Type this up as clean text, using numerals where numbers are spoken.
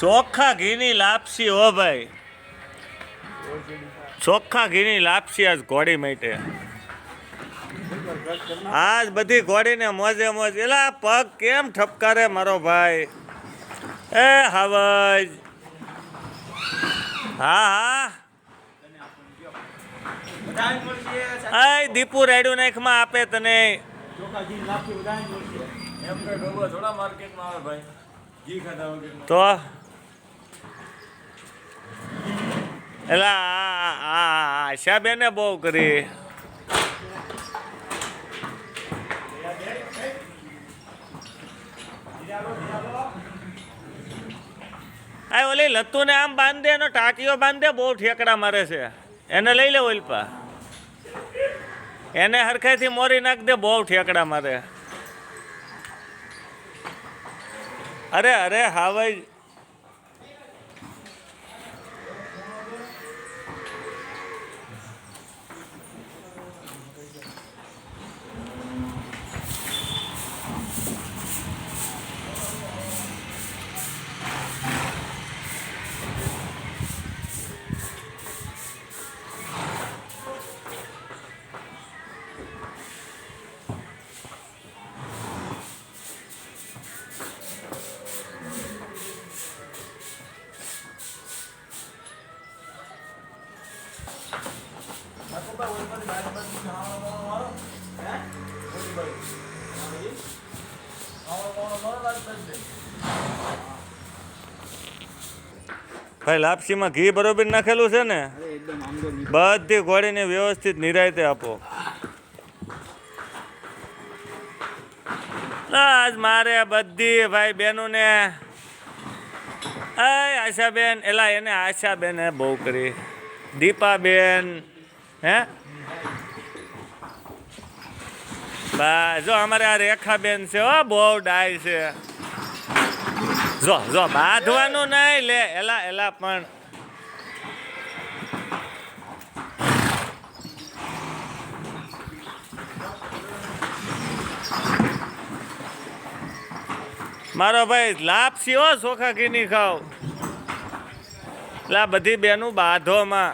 ચોખ્ખા ઘીની લાપસી હો ભાઈ, ચોખ્ખા ઘીની લાપસી આજ ઘોડી માટે. આજ બધી ઘોડીને મોજે મોજ. એલા પગ કેમ ઠપકારે મારો ભાઈ? એ હાવજ. હા હા દીપુ રેડુ નાખમાં આપે તને. તો એલા આશાબેને બહુ કરી. આ ઓલી લત્તુને આમ બાંધે, એનો ટાંકીઓ બાંધે, બહુ ઠેકડા મારે છે. એને લઈ લે ઓલપા, એને હરખાઈથી મોરી નાખ દે, બહુ ઠેકડા મારે. અરે અરે હા ભાઈ, ભાઈ લાપસીમાં ઘી બરોબર નાખેલું છે ને? બધી ઘોડીને વ્યવસ્થિત નિરાયતે આપો. આજ મારે બધી ભાઈ બહેનોને આશાબેન, એલા એને આશાબેન બહુ કરી. દીપાબેન હે બા, જો અમારે આ રેખાબેન છે હો, બહુ ડાય છે. જો જો બાંધવાનું નહીં લે, એલા એલા પણ મારો ભાઈ લાપસી હો, ચોખા ઘીની ખાવ. લા બધી બેનું બાંધોમાં.